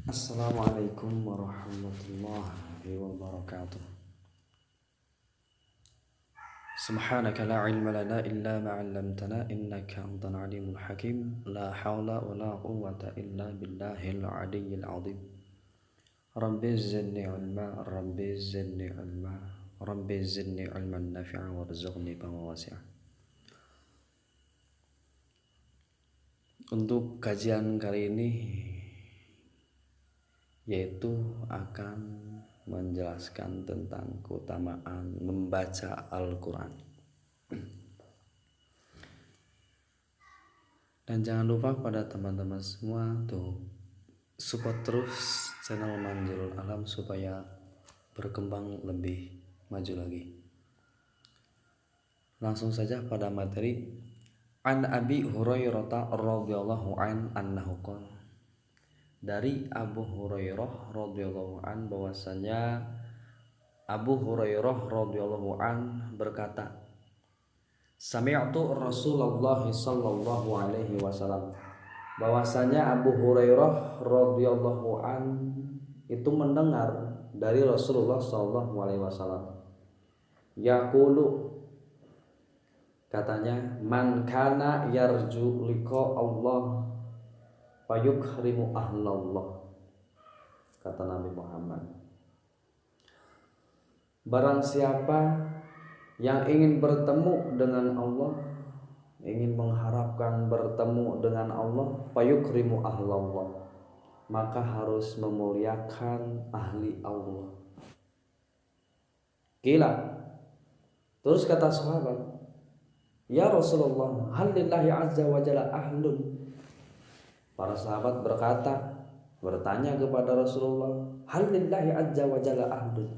Assalamualaikum warahmatullahi wabarakatuh. Subhanaka la ilma lana illa ma 'allamtana innaka antal alimul hakim. La haula wala quwwata illa billahil aliyyil azim. Rabbi zidni ilma, rabbi zidni ilma, rabbi zidni ilman nafi'a warzuqni fahman wasi'a. Untuk kajian kali ini yaitu akan menjelaskan tentang keutamaan membaca Al-Quran. Dan jangan lupa pada teman-teman semua tuh support terus channel Manzilul Alam supaya berkembang lebih maju lagi. Langsung saja pada materi. An Abi Hurairah radhiyallahu anhu qala, dari Abu Hurairah radhiyallahu an bahwasanya Abu Hurairah radhiyallahu an berkata, sami'tu Rasulullah sallallahu alaihi wasallam, bahwasanya Abu Hurairah radhiyallahu an itu mendengar dari Rasulullah sallallahu alaihi wasallam yaqulu, katanya, man kana yarju liqa Allah fayukrimu ahlallah. Kata Nabi Muhammad, barang siapa yang ingin bertemu dengan Allah, ingin mengharapkan bertemu dengan Allah, fayukrimu ahlallah, maka harus memuliakan ahli Allah. Gila. Terus kata sahabat, ya Rasulullah, hal lillahi azza wa jalla ahlun. Para sahabat bertanya kepada Rasulullah, hal lillahi azza wa jalla ahlun,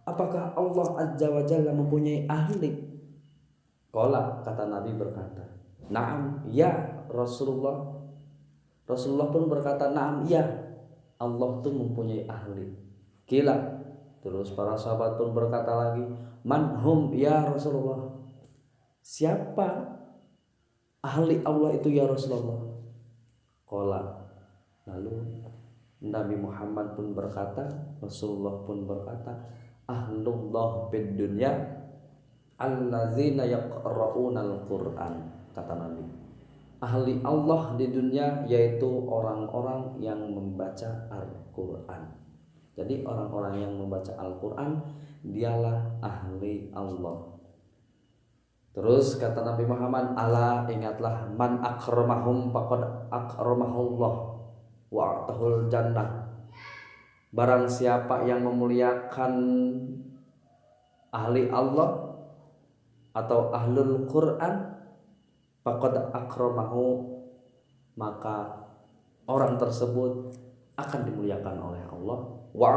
apakah Allah azza wa jalla mempunyai ahli? Qala, kata Nabi berkata, na'am ya Rasulullah. Rasulullah pun berkata, na'am ya, Allah tuh mempunyai ahli. Gila. Terus para sahabat pun berkata lagi, man hum ya Rasulullah, siapa ahli Allah itu ya Rasulullah? Qala, lalu Nabi Muhammad pun berkata, Rasulullah pun berkata, ahlullah fid dunya allazina yaqra'una al-Qur'an. Kata Nabi, ahli Allah di dunia yaitu orang-orang yang membaca Al-Qur'an. Jadi orang-orang yang membaca Al-Qur'an dialah ahli Allah. Terus kata Nabi Muhammad, ala ingatlah, man akramahum faqad akramahullah wa atahul jannah. Barang siapa yang memuliakan ahli Allah atau ahlul Quran, faqad akramahu, maka orang tersebut akan dimuliakan oleh Allah, wa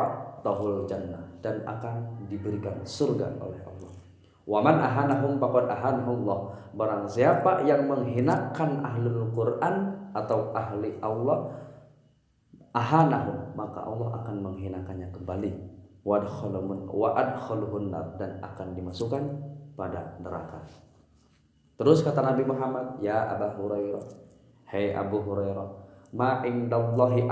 atahul jannah, dan akan diberikan surga oleh Allah. Wa man ahanahum faqad ahanahullah, barang siapa yang menghinakan ahlul Quran atau ahli Allah, ahanahum, maka Allah akan menghinakannya kembali, wa adkhaluhun nar, dan akan dimasukkan pada neraka. Terus kata Nabi Muhammad, ya Abu Hurairah, hai Abu Hurairah, ma indallahi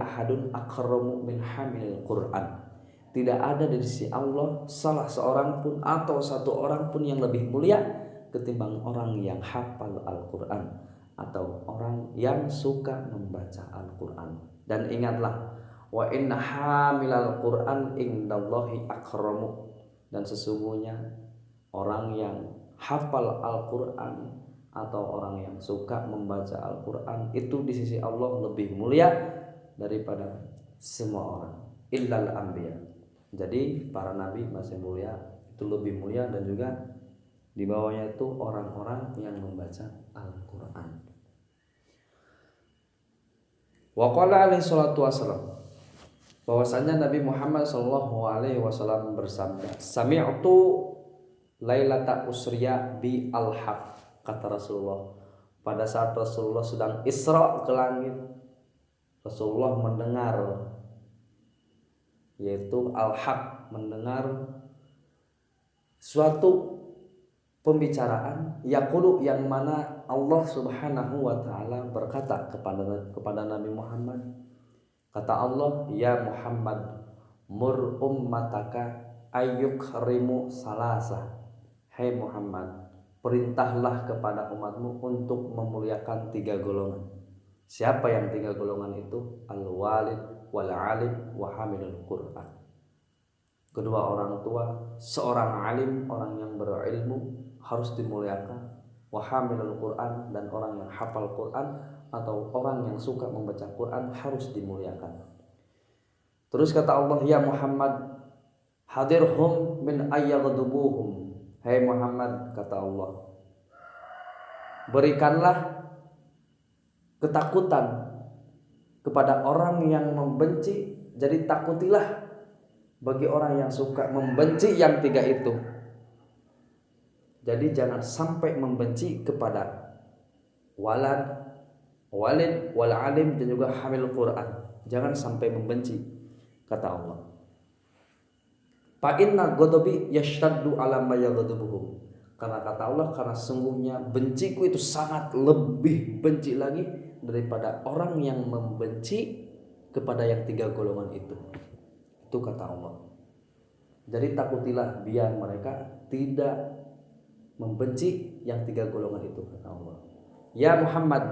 ahadun akramu min hamilil Quran. Tidak ada di sisi Allah salah seorang pun atau satu orang pun yang lebih mulia ketimbang orang yang hafal Al-Quran atau orang yang suka membaca Al-Quran. Dan ingatlah, wa inna hamilal Quran indallahi akramu, dan sesungguhnya orang yang hafal Al-Quran atau orang yang suka membaca Al-Quran itu di sisi Allah lebih mulia daripada semua orang, illal anbiya. Jadi para nabi masih mulia, itu lebih mulia, dan juga di bawahnya itu orang-orang yang membaca Al-Quran. Wa qala alaihi salatu wassalam, bahwasanya Nabi Muhammad sallallahu alaihi wasallam bersabda, sami'tu lailata usriya bi al-haq. Kata Rasulullah, pada saat Rasulullah sedang Isra ke langit, Rasulullah mendengar, yaitu al-haq, mendengar suatu pembicaraan yaqulu yang mana Allah Subhanahu wa taala berkata kepada Nabi Muhammad. Kata Allah, ya Muhammad, mur ummataka ayyukrimu salasa. Hai Muhammad, perintahlah kepada umatmu untuk memuliakan 3 golongan. Siapa yang 3 golongan itu? Al-walid wal alim wa hamilul Qur'an. Kedua orang tua, seorang alim, orang yang berilmu harus dimuliakan. Wa hamilul Qur'an, dan orang yang hafal Qur'an atau orang yang suka membaca Qur'an harus dimuliakan. Terus kata Allah, ya Muhammad, hadirhum min ayyaghdubuhum. Hai Muhammad, kata Allah, berikanlah ketakutan kepada orang yang membenci. Jadi takutilah bagi orang yang suka membenci yang 3 itu. Jadi jangan sampai membenci kepada walid wal alim dan juga hamil Quran. Jangan sampai membenci, kata Allah. Fa inna ghadabi yashtaddu ala ma yaghdabuhum. Karena kata Allah, karena sungguhnya benciku itu sangat lebih benci lagi daripada orang yang membenci kepada yang 3 golongan itu. Itu kata Allah. Jadi takutilah biar mereka tidak membenci yang 3 golongan itu, kata Allah. Ya Muhammad,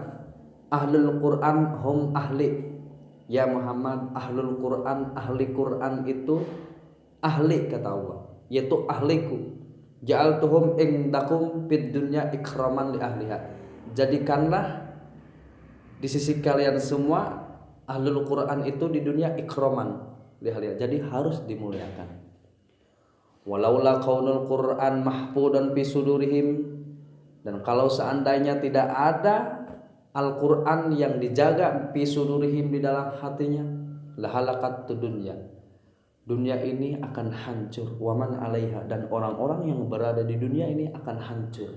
ahlul Quran hum ahli. Ya Muhammad, ahlul Quran, ahli Quran itu ahli, kata Allah, yaitu ahliku. Ja'altuhum indakum fid dunya ikraman li ahliha. Jadikanlah di sisi kalian semua ahlul Quran itu di dunia ikraman li ahliha. Jadi harus dimuliakan. Walaula kaunul Quran mahfudan fi sudurihim, dan kalau seandainya tidak ada Al-Quran yang dijaga fi sudurihim di dalam hatinya, lahalakat dunya. Dunia ini akan hancur, waman alaiha, dan orang-orang yang berada di dunia ini akan hancur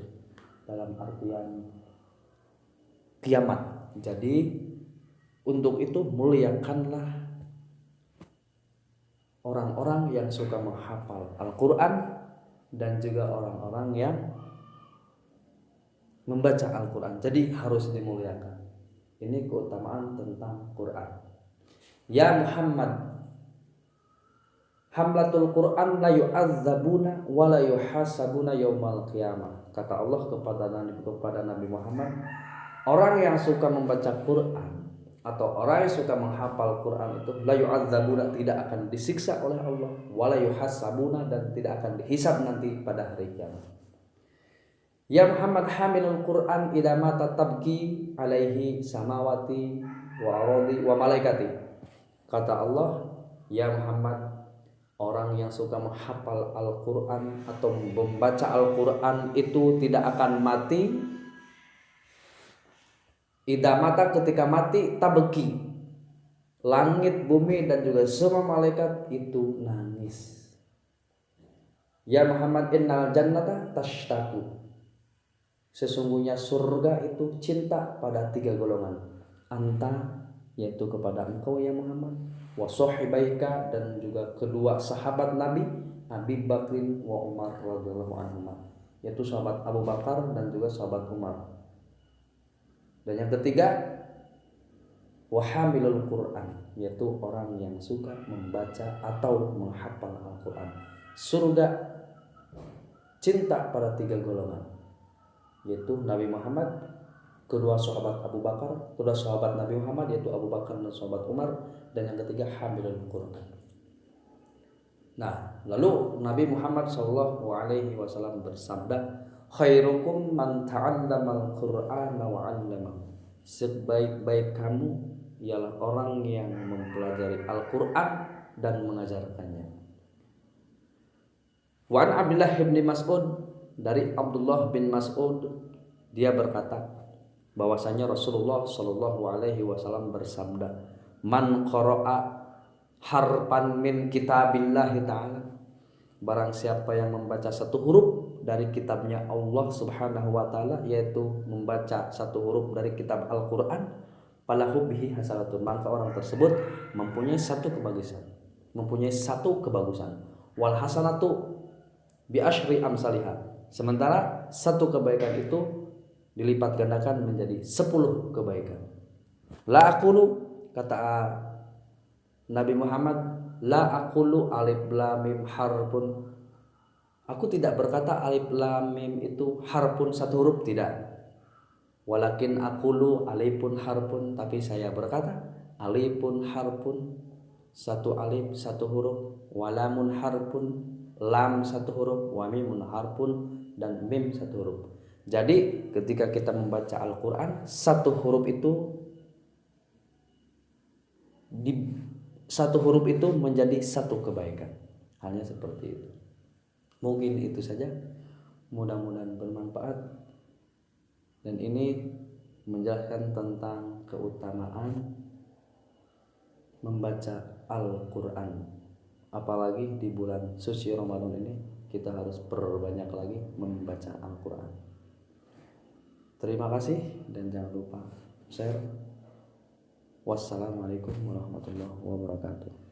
dalam artian kiamat. Jadi untuk itu muliakanlah orang-orang yang suka menghafal Al-Quran dan juga orang-orang yang membaca Al-Quran. Jadi harus dimuliakan. Ini keutamaan tentang Quran. Ya Muhammad, hamlatul Quran la yu'azzabuna wa la yuhasabuna yaumal qiyamah. Kata Allah kepada Nabi Muhammad, orang yang suka membaca Quran atau orang yang suka menghafal Quran itu la yu'azzabuna, tidak akan disiksa oleh Allah, wa la yuhasabuna, dan tidak akan dihisab nanti pada hari kiamat. Ya Muhammad, hamilul Quran idza mata tabki alaihi samawati wa ardi wa malaikati. Kata Allah, ya Muhammad, orang yang suka menghafal Al-Quran atau membaca Al-Quran itu tidak akan mati. Idza mata, ketika mati, tabki, langit, bumi, dan juga semua malaikat itu nangis. Ya Muhammad, innal jannata tashtaqu, sesungguhnya surga itu cinta pada 3 golongan. Anta, yaitu kepada engkau ya Muhammad, wa sahibaika, dan juga kedua sahabat Nabi, Abi Bakrin wa Umar radhiyallahu anhuma, yaitu sahabat Abu Bakar dan juga sahabat Umar. Dan yang ketiga, wa hamilul Quran, yaitu orang yang suka membaca atau menghafal Al-Quran. Surga cinta pada 3 golongan, yaitu Nabi Muhammad, kedua sahabat Abu Bakar, kedua sahabat Nabi Muhammad yaitu Abu Bakar dan sahabat Umar, dan yang ketiga hamilul Quran. Nah, lalu Nabi Muhammad SAW bersabda, khairukum man ta'allamal Qur'ana wa 'allamahu. Sebaik-baik kamu ialah orang yang mempelajari Al-Qur'an dan mengajarkannya. Wa an Abdullah bin Mas'ud, dari Abdullah bin Mas'ud, dia berkata bahwasanya Rasulullah Shallallahu Alaihi Wasallam bersabda, man qara'a harfan min kitabillahi ta'ala, barang siapa yang membaca satu huruf dari kitabnya Allah Subhanahu wa taala, yaitu membaca satu huruf dari kitab Al-Qur'an, falahu bihi hasanatun, maka orang tersebut mempunyai satu kebagusan, wal hasanatu bi asyri amsalihah, Sementara satu kebaikan itu dilipat gandakan menjadi 10 kebaikan. La aqulu, kata Nabi Muhammad, la aqulu alif lam mim harfun. Aku tidak berkata alif lam mim itu harfun satu huruf, tidak. Walakin aqulu alifun harfun, tapi saya berkata alifun harfun, satu alif satu huruf, walamun harfun, lam satu huruf, wa mimun harfun, dan mim satu huruf. Jadi ketika kita membaca Al-Quran, satu huruf itu menjadi satu kebaikan. Hanya seperti itu. Mungkin itu saja. Mudah-mudahan bermanfaat. Dan ini menjelaskan tentang keutamaan membaca Al-Quran. Apalagi di bulan suci Ramadan ini, kita harus perbanyak lagi membaca Al-Quran. Terima kasih dan jangan lupa share. Wassalamualaikum warahmatullahi wabarakatuh.